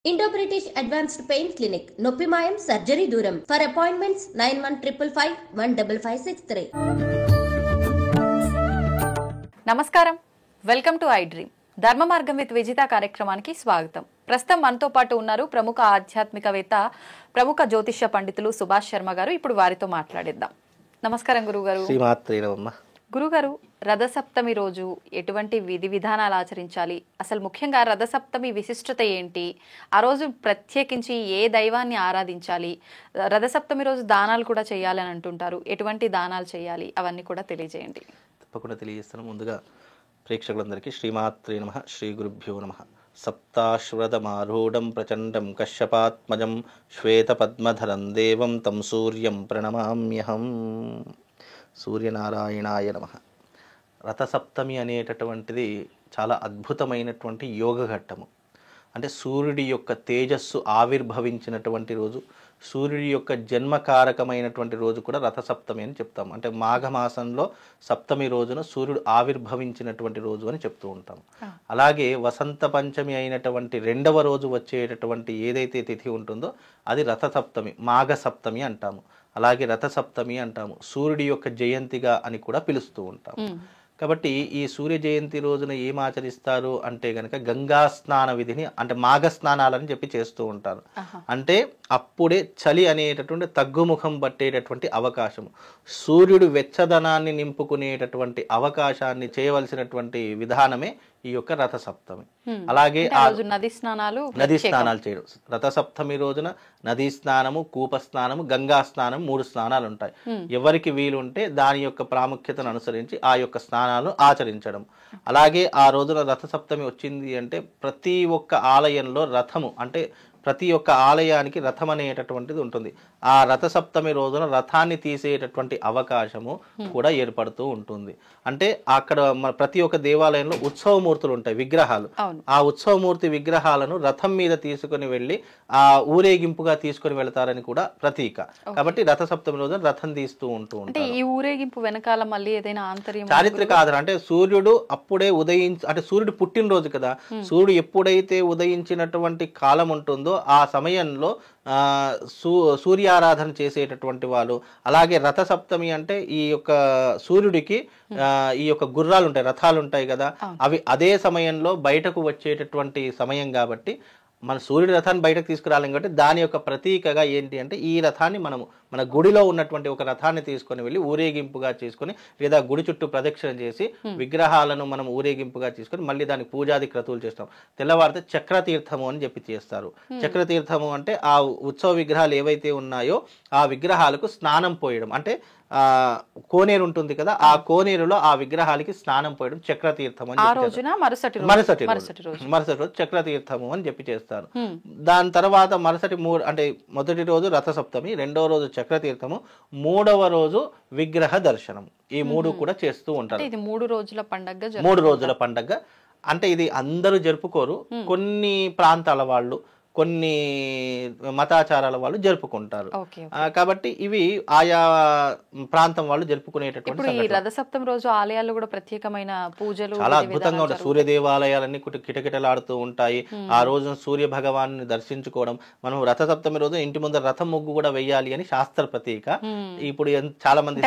Indo British advanced pain clinic, నొప్పి మాయం, surgery దూరం. For appointments 9155515563. నమస్కారం, వెల్కమ్ టు ఐ డ్రీమ్. ధర్మ మార్గం విత్ విజిత కార్యక్రమానికి స్వాగతం. ప్రస్తుతం మనతో పాటు ఉన్నారు ప్రముఖ ఆధ్యాత్మికవేత్త, ప్రముఖ జ్యోతిష్య పండితులు సుభాష్ శర్మ గారు. ఇప్పుడు వారితో మాట్లాడిద్దాం. నమస్కారం గురుగారు. గురుగారు, రథసప్తమి రోజు ఎటువంటి విధి విధానాలు ఆచరించాలి? అసలు ముఖ్యంగా రథసప్తమి విశిష్టత ఏంటి? ఆ రోజు ప్రత్యేకించి ఏ దైవాన్ని ఆరాధించాలి? రథసప్తమి రోజు దానాలు కూడా చేయాలని అంటుంటారు. ఎటువంటి దానాలు చేయాలి? అవన్నీ కూడా తెలియజేయండి. తప్పకుండా తెలియజేస్తాను. ముందుగా ప్రేక్షకులందరికీ శ్రీమాత్రే నమః, శ్రీ గురుభ్యో నమః. సప్తాశ్వరథమారూఢం ప్రచండం కశ్యపాత్మజం శ్వేతపద్మధరం దేవం తం సూర్యం ప్రణమామ్యహం. సూర్యనారాయణాయ నమః. రథసప్తమి అనేటటువంటిది చాలా అద్భుతమైనటువంటి యోగ ఘట్టము. అంటే సూర్యుడి యొక్క తేజస్సు ఆవిర్భవించినటువంటి రోజు, సూర్యుడి యొక్క జన్మకారకమైనటువంటి రోజు కూడా రథసప్తమి అని చెప్తాం. అంటే మాఘమాసంలో సప్తమి రోజున సూర్యుడు ఆవిర్భవించినటువంటి రోజు అని చెప్తూ ఉంటాం. అలాగే వసంత పంచమి అయినటువంటి రెండవ రోజు వచ్చేటటువంటి ఏదైతే తిథి ఉంటుందో అది రథసప్తమి, మాఘ సప్తమి అంటాము. అలాగే రథసప్తమి అంటాము. సూర్యుడి యొక్క జయంతిగా అని కూడా పిలుస్తూ ఉంటాము. కాబట్టి ఈ సూర్య జయంతి రోజున ఏం ఆచరిస్తారు అంటే గనక గంగా స్నాన విధిని, అంటే మాఘ స్నానాలని చెప్పి చేస్తూ ఉంటారు. అంటే అప్పుడే చలి అనేటటువంటి తగ్గుముఖం పట్టేటటువంటి అవకాశము, సూర్యుడు వెచ్చదనాన్ని నింపుకునేటటువంటి అవకాశాన్ని చేయవలసినటువంటి విధానమే ఈ యొక్క రథసప్తమి. అలాగే నదీ స్నానాలు చేయడం. రథసప్తమి రోజున నదీ స్నానము, కూప స్నానము, గంగా స్నానం, 3 స్నానాలు ఉంటాయి. ఎవరికి వీలుంటే దాని యొక్క ప్రాముఖ్యతను అనుసరించి ఆ యొక్క స్నానాలు ఆచరించడం. అలాగే ఆ రోజున రథసప్తమి వచ్చింది అంటే ప్రతి ఒక్క ఆలయంలో రథము, అంటే ప్రతి ఒక్క ఆలయానికి రథం అనేటటువంటిది ఉంటుంది. ఆ రథసప్తమి రోజున రథాన్ని తీసేటటువంటి అవకాశము కూడా ఏర్పడుతూ ఉంటుంది. అంటే అక్కడ ప్రతి ఒక్క దేవాలయంలో ఉత్సవమూర్తులు ఉంటాయి, విగ్రహాలు. ఆ ఉత్సవమూర్తి విగ్రహాలను రథం మీద తీసుకుని వెళ్ళి ఆ ఊరేగింపుగా తీసుకుని వెళతారని కూడా ప్రతీక. కాబట్టి రథసప్తమి రోజున రథం తీస్తూ ఉంటారు. ఈ ఊరేగింపు వెనకాల మళ్ళీ ఏదైనా ఆంతర్యం, చారిత్రక ఆధారం, అంటే సూర్యుడు అప్పుడే అంటే సూర్యుడు పుట్టినరోజు కదా, సూర్యుడు ఎప్పుడైతే ఉదయించినటువంటి కాలం ఉంటుందో ఆ సమయంలో సూర్యారాధన చేసేటటువంటి వాళ్ళు. అలాగే రథసప్తమి అంటే ఈ యొక్క సూర్యుడికి ఈ యొక్క గుర్రాలు ఉంటాయి, రథాలు ఉంటాయి కదా, అవి అదే సమయంలో బయటకు వచ్చేటటువంటి సమయం కాబట్టి మన సూర్యుడి రథాన్ని బయటకు తీసుకురాలేం. కాబట్టి దాని యొక్క ప్రతీకగా ఏంటి అంటే ఈ రథాన్ని మనము మన గుడిలో ఉన్నటువంటి ఒక రథాన్ని తీసుకొని వెళ్ళి ఊరేగింపుగా చేసుకొని, లేదా గుడి చుట్టూ ప్రదక్షిణ చేసి విగ్రహాలను మనం ఊరేగింపుగా తీసుకొని మళ్ళీ దానికి పూజాది క్రతువులు చేస్తాం. తెల్లవారితే చక్రతీర్థము అని చెప్పి చేస్తారు. చక్రతీర్థము అంటే ఆ ఉత్సవ విగ్రహాలు ఏవైతే ఉన్నాయో ఆ విగ్రహాలకు స్నానం పోయడం. అంటే కోనేరు ఉంటుంది కదా, ఆ కోనేరులో ఆ విగ్రహాలకి స్నానం పోయడం చక్రతీర్థం అని మరుసటి రోజు చక్రతీర్థము అని చెప్పి చేస్తారు. దాని తర్వాత అంటే మొదటి రోజు రథసప్తమి, రెండవ రోజు చక్రతీర్థము, మూడవ రోజు విగ్రహ దర్శనం. ఈ 3 కూడా చేస్తూ ఉంటారు. ఇది 3 రోజుల పండగ. 3 రోజుల పండగ. అంటే ఇది అందరూ జరుపుకోరు, కొన్ని ప్రాంతాల వాళ్ళు, కొన్ని మతాచారాల వాళ్ళు జరుపుకుంటారు. కాబట్టి ఇవి ఆయా ప్రాంతం వాళ్ళు జరుపుకునేటటువంటి. ఈ రథసప్తమి రోజు ఆలయాల్లో కూడా ప్రత్యేకమైన పూజలు చాలా అద్భుతంగా ఉంటాయి. సూర్య దేవాలయాలన్నీ కిటకిటలాడుతూ ఉంటాయి. ఆ రోజున సూర్య భగవాన్ని దర్శించుకోవడం. మనం రథసప్తమి రోజు ఇంటి ముందర రథం ముగ్గు కూడా వెయ్యాలి అని శాస్త్ర ప్రతీక. ఇప్పుడు చాలా మంది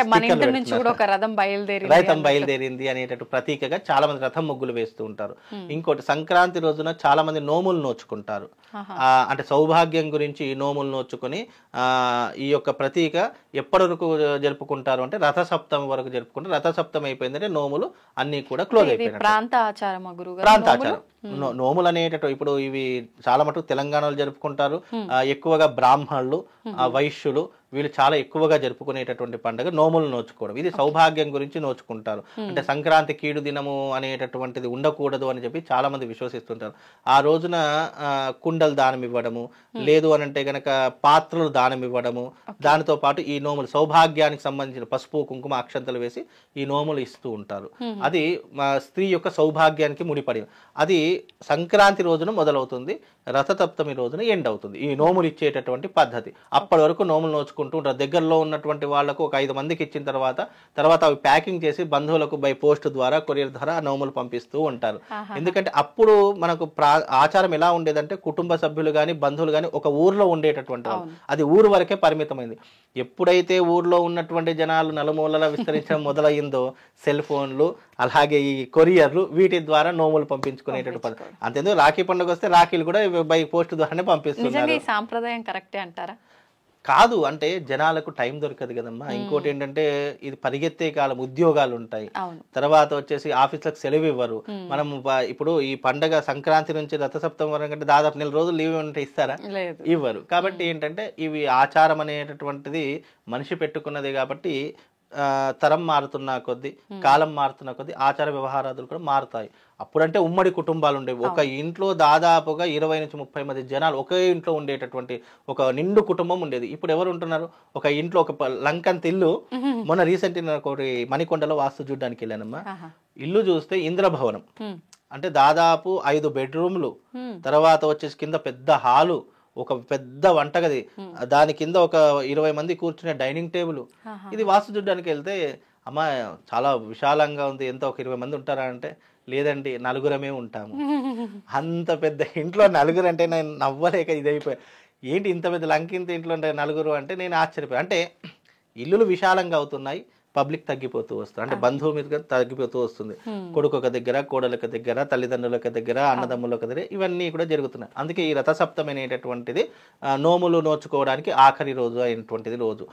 రథం బయలుదేరింది అనేటట్టు ప్రతీకగా చాలా మంది రథం ముగ్గులు వేస్తూ ఉంటారు. ఇంకోటి సంక్రాంతి రోజున చాలా మంది నోములు నోచుకుంటారు. అంటే సౌభాగ్యం గురించి నోములు నోచుకొని ఈ యొక్క ప్రతీక ఎప్పటి వరకు జరుపుకుంటారు అంటే రథసప్తమి వరకు జరుపుకుంటారు. రథసప్తమి అయిపోయిందంటే నోములు అన్ని కూడా క్లోజ్ అయిపోయినాయి. ప్రాంతాచారం. నోములు అనేటట్టు ఇప్పుడు ఇవి చాలా మటుకు తెలంగాణలో జరుపుకుంటారు. ఎక్కువగా బ్రాహ్మణులు, వైశ్యులు వీళ్ళు చాలా ఎక్కువగా జరుపుకునేటటువంటి పండుగ నోములు నోచుకోవడం. ఇది సౌభాగ్యం గురించి నోచుకుంటారు. అంటే సంక్రాంతి కీడు దినము అనేటటువంటిది ఉండకూడదు అని చెప్పి చాలా మంది విశ్వసిస్తుంటారు. ఆ రోజున కుండలు దానం ఇవ్వడము, లేదు అని అంటే గనక పాత్రలు దానం ఇవ్వడము, దానితో పాటు ఈ నోములు సౌభాగ్యానికి సంబంధించిన పసుపు కుంకుమ అక్షంతలు వేసి ఈ నోములు ఇస్తూ ఉంటారు. అది స్త్రీ యొక్క సౌభాగ్యానికి ముడిపడి, అది సంక్రాంతి రోజున మొదలవుతుంది, రథసప్తమి రోజున ఎండ్ అవుతుంది ఈ నోములు ఇచ్చేటటువంటి పద్ధతి. అప్పటి వరకు నోములు నోచుకో పంచుకుంటూ ఉంటారు. దగ్గరలో ఉన్నటువంటి వాళ్ళకు ఒక 5 మందికి ఇచ్చిన తర్వాత అవి ప్యాకింగ్ చేసి బంధువులకు బై పోస్ట్ ద్వారా కొరియర్ ద్వారా నోములు పంపిస్తూ ఉంటారు. ఎందుకంటే అప్పుడు మనకు ఆచారం ఎలా ఉండేదంటే కుటుంబ సభ్యులు కానీ బంధువులు కానీ ఒక ఊర్లో ఉండేటటువంటి వాళ్ళు, అది ఊరు వరకే పరిమితమైంది. ఎప్పుడైతే ఊర్లో ఉన్నటువంటి జనాలు నలుమూలలా విస్తరించడం మొదలయ్యిందో సెల్ ఫోన్లు అలాగే ఈ కొరియర్లు వీటి ద్వారా నోములు పంపించుకునేటటువంటి పద్ధతి. అంతేందుకు రాఖీ పండుగ వస్తే రాఖీలు కూడా బై పోస్ట్ ద్వారానే పంపిస్తున్నారు. సాంప్రదాయం కరెక్టే అంటారా? కాదు, అంటే జనాలకు టైం దొరకదు కదమ్మా. ఇంకోటి ఏంటంటే ఇది పరిగెత్తే కాలం, ఉద్యోగాలు ఉంటాయి, తర్వాత వచ్చేసి ఆఫీసులకు సెలవు ఇవ్వరు. మనం ఇప్పుడు ఈ పండగ సంక్రాంతి నుంచి రథసప్తమి వరకు అంటే దాదాపు 4 రోజులు లీవ్ ఉంటే ఇస్తారా? ఇవ్వరు. కాబట్టి ఏంటంటే ఇవి ఆచారం అనేటటువంటిది మనిషి పెట్టుకున్నది కాబట్టి తరం మారుతున్న కొద్దీ, కాలం మారుతున్న కొద్దీ ఆచార వ్యవహారాలు కూడా మారుతాయి. అప్పుడంటే ఉమ్మడి కుటుంబాలు ఉండేవి. ఒక ఇంట్లో దాదాపుగా 20 నుంచి 30 మంది జనాలు ఒకే ఇంట్లో ఉండేటటువంటి ఒక నిండు కుటుంబం ఉండేది. ఇప్పుడు ఎవరు ఉంటున్నారు? ఒక ఇంట్లో ఒక లంకంత ఇల్లు. మొన్న రీసెంట్ ఒకటి మణికొండలో వాస్తు చూడడానికి వెళ్ళానమ్మా. ఇల్లు చూస్తే ఇంద్రభవనం అంటే దాదాపు 5 బెడ్రూమ్లు, తర్వాత వచ్చేసి కింద పెద్ద హాలు, ఒక పెద్ద వంటగది, దాని కింద ఒక 20 మంది కూర్చునే డైనింగ్ టేబుల్. ఇది వాస్తు చూడడానికి వెళ్తే అమ్మా చాలా విశాలంగా ఉంది, ఎంత ఒక 20 మంది ఉంటారా అంటే లేదండి 4 ఉంటాము. అంత పెద్ద ఇంట్లో 4 అంటే నేను నవ్వలేక ఇదైపోయా. ఏంటి ఇంత పెద్ద లంకింత ఇంట్లో 4 అంటే నేను ఆశ్చర్యపోయా. అంటే ఇల్లులు విశాలంగా అవుతున్నాయి, పబ్లిక్ తగ్గిపోతూ వస్తుంది, అంటే బంధువు మీద తగ్గిపోతూ వస్తుంది. కొడుకు ఒక దగ్గర, కోడలొక దగ్గర, తల్లిదండ్రులొక దగ్గర, అన్నదమ్ములొక దగ్గర, ఇవన్నీ కూడా జరుగుతున్నాయి. అందుకే ఈ రథసప్తమి అనేటటువంటిది నోములు నోచుకోవడానికి ఆఖరి రోజు అయినటువంటిది రోజు.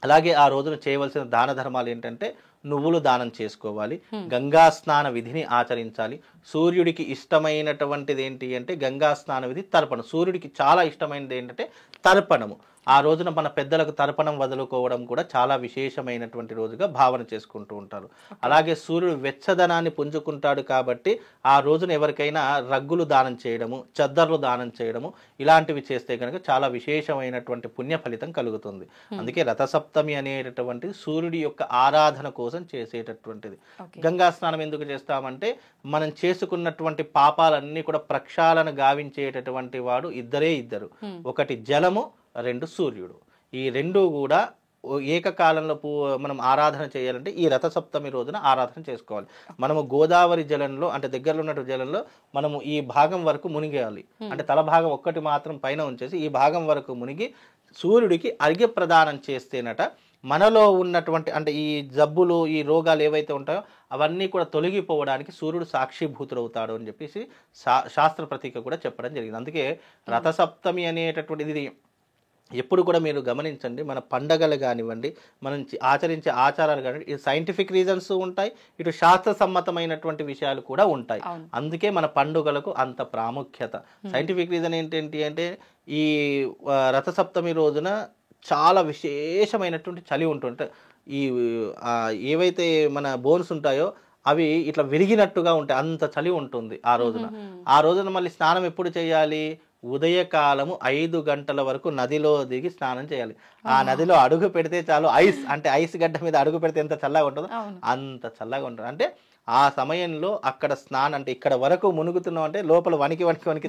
అలాగే ఆ రోజున చేయవలసిన దాన ధర్మాలు ఏంటంటే నువ్వులు దానం చేసుకోవాలి, గంగా స్నాన విధిని ఆచరించాలి. సూర్యుడికి ఇష్టమైనటువంటిది ఏంటి అంటే గంగా స్నాన విధి, తర్పణం. సూర్యుడికి చాలా ఇష్టమైనది ఏంటంటే తర్పణము. ఆ రోజున మన పెద్దలకు తర్పణం వదులుకోవడం కూడా చాలా విశేషమైనటువంటి రోజుగా భావన చేసుకుంటూ ఉంటారు. అలాగే సూర్యుడు వెచ్చదనాన్ని పుంజుకుంటాడు కాబట్టి ఆ రోజున ఎవరికైనా రగ్గులు దానం చేయడము, చద్దర్లు దానం చేయడము ఇలాంటివి చేస్తే కనుక చాలా విశేషమైనటువంటి పుణ్య ఫలితం కలుగుతుంది. అందుకే రథసప్తమి అనేటటువంటిది సూర్యుడి యొక్క ఆరాధన కోసం చేసేటటువంటిది. గంగా స్నానం ఎందుకు చేస్తామంటే మనం చేసుకున్నటువంటి పాపాలన్నీ కూడా ప్రక్షాళన గావించేటటువంటి వాడు ఇద్దరు, ఒకటి జలము, 2 సూర్యుడు. ఈ 2 కూడా ఏకకాలంలో మనం ఆరాధన చేయాలంటే ఈ రథసప్తమి రోజున ఆరాధన చేసుకోవాలి. మనము గోదావరి జలంలో అంటే దగ్గరలో ఉన్న జలంలో మనము ఈ భాగం వరకు మునిగేయాలి. అంటే తల భాగం ఒక్కటి మాత్రం పైన ఉంచేసి ఈ భాగం వరకు మునిగి సూర్యుడికి అర్ఘ్య ప్రదానం చేస్తేనట మనలో ఉన్నటువంటి అంటే ఈ జబ్బులు, ఈ రోగాలు ఏవైతే ఉంటాయో అవన్నీ కూడా తొలగిపోవడానికి సూర్యుడు సాక్షిభూతుడవుతాడు అని చెప్పేసి శాస్త్ర ప్రతీక కూడా చెప్పడం జరిగింది. అందుకే రథసప్తమి అనేటటువంటిది ఎప్పుడు కూడా మీరు గమనించండి, మన పండగలు కానివ్వండి, మనం ఆచరించే ఆచారాలు కానివ్వండి, ఇటు సైంటిఫిక్ రీజన్స్ ఉంటాయి, ఇటు శాస్త్ర సమ్మతమైనటువంటి విషయాలు కూడా ఉంటాయి. అందుకే మన పండుగలకు అంత ప్రాముఖ్యత. సైంటిఫిక్ రీజన్ ఏంటి అంటే ఈ రథసప్తమి రోజున చాలా విశేషమైనటువంటి చలి ఉంటుంది. ఈ ఏవైతే మన బోన్స్ ఉంటాయో అవి ఇట్లా విరిగినట్టుగా ఉంటాయి, అంత చలి ఉంటుంది ఆ రోజున. ఆ రోజున మళ్ళీ స్నానం ఎప్పుడు చేయాలి? ఉదయకాలము 5 గంటల వరకు నదిలో దిగి స్నానం చేయాలి. ఆ నదిలో అడుగు పెడితే చాలు, ఐస్ అంటే ఐస్ గడ్డ మీద అడుగు పెడితే ఎంత చల్లగా ఉంటుందో అంత చల్లగా ఉంటుంది. అంటే ఆ సమయంలో అక్కడ స్నానం అంటే ఇక్కడ వరకు మునుగుతున్నాం అంటే లోపల వణికి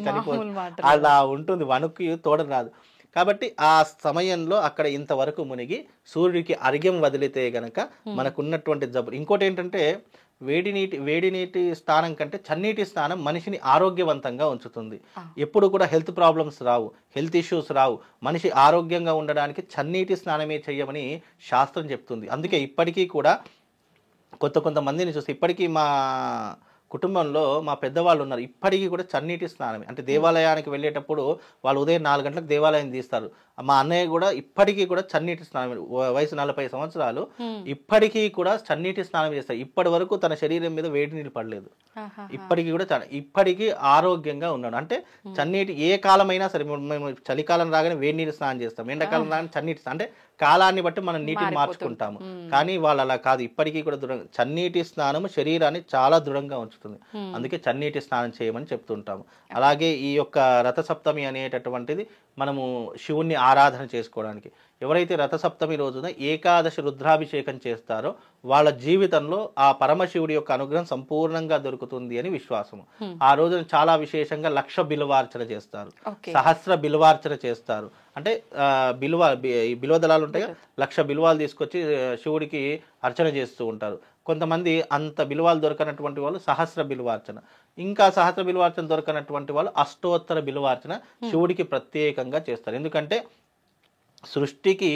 చనిపోతుంది, అలా ఉంటుంది, వణుకు తోడ రాదు. కాబట్టి ఆ సమయంలో అక్కడ ఇంతవరకు మునిగి సూర్యుడికి అర్ఘ్యం వదిలితే గనక మనకున్నటువంటి జబ్బులు. ఇంకోటి ఏంటంటే వేడి నీటి స్నానం కంటే చన్నీటి స్నానం మనిషిని ఆరోగ్యవంతంగా ఉంచుతుంది. ఎప్పుడు కూడా హెల్త్ ప్రాబ్లమ్స్ రావు, హెల్త్ ఇష్యూస్ రావు. మనిషి ఆరోగ్యంగా ఉండడానికి చన్నీటి స్నానమే చెయ్యమని శాస్త్రం చెప్తుంది. అందుకే ఇప్పటికీ కూడా కొంతమందిని చూస్తే ఇప్పటికీ మా కుటుంబంలో మా పెద్దవాళ్ళు ఉన్నారు, ఇప్పటికీ కూడా చన్నీటి స్నానమే. అంటే దేవాలయానికి వెళ్ళేటప్పుడు వాళ్ళు ఉదయం 4 గంటలకు దేవాలయం తీస్తారు. మా అన్నయ్య కూడా ఇప్పటికీ కూడా చన్నీటి స్నానం, వయసు 40 సంవత్సరాలు, ఇప్పటికీ కూడా చన్నీటి స్నానం చేస్తారు. ఇప్పటి వరకు తన శరీరం మీద వేడి నీళ్ళు పడలేదు, ఇప్పటికీ కూడా ఇప్పటికీ ఆరోగ్యంగా ఉన్నాడు. అంటే చన్నీటి ఏ కాలమైనా సరే, మేము చలికాలం రాగానే వేడి నీళ్ళు స్నానం చేస్తాం, ఎండాకాలం రాగానే చన్నీటి, అంటే కాలాన్ని బట్టి మనం నీటిని మార్చుకుంటాము. కానీ వాళ్ళు అలా కాదు, ఇప్పటికీ కూడా చన్నీటి స్నానము శరీరాన్ని చాలా దృఢంగా ఉంచుతుంది. అందుకే చన్నీటి స్నానం చేయమని చెప్తుంటాము. అలాగే ఈ యొక్క రథసప్తమి అనేటటువంటిది మనము శివుణ్ణి ఆరాధన చేసుకోవడానికి. ఎవరైతే రథసప్తమి రోజున ఏకాదశి రుద్రాభిషేకం చేస్తారో వాళ్ళ జీవితంలో ఆ పరమశివుడి యొక్క అనుగ్రహం సంపూర్ణంగా దొరుకుతుంది అని విశ్వాసము. ఆ రోజున చాలా విశేషంగా 1,00,000 బిల్వార్చన చేస్తారు, సహస్ర బిల్వార్చన చేస్తారు. అంటే ఈ బిల్వ దళాలు ఉంటాయి, 1,00,000 బిల్వాలు తీసుకొచ్చి శివుడికి అర్చన చేస్తూ ఉంటారు. కొంతమంది అంత బిల్వాలు దొరకనటువంటి వాళ్ళు సహస్ర బిల్వార్చన, ఇంకా సహస్ర బిల్వార్చన దొరకనటువంటి వాళ్ళు అష్టోత్తర బిల్వార్చన శివుడికి ప్రత్యేకంగా చేస్తారు. ఎందుకంటే సృష్టికి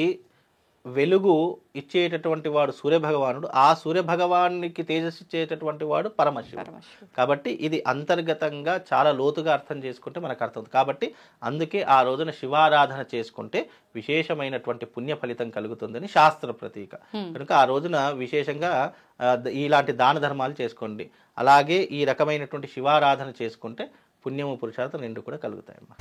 వెలుగు ఇచ్చేటటువంటి వాడు సూర్యభగవానుడు, ఆ సూర్యభగవానికి తేజస్సు ఇచ్చేటటువంటి వాడు పరమశివుడు. కాబట్టి ఇది అంతర్గతంగా చాలా లోతుగా అర్థం చేసుకుంటే మనకు అర్థమవుతుంది. కాబట్టి అందుకే ఆ రోజున శివారాధన చేసుకుంటే విశేషమైనటువంటి పుణ్య ఫలితం కలుగుతుందని శాస్త్ర ప్రతీక. కనుక ఆ రోజున విశేషంగా ఇలాంటి దాన ధర్మాలు చేసుకోండి. అలాగే ఈ రకమైనటువంటి శివారాధన చేసుకుంటే పుణ్యము పురుషార్థం రెండు కూడా కలుగుతాయమ్మా.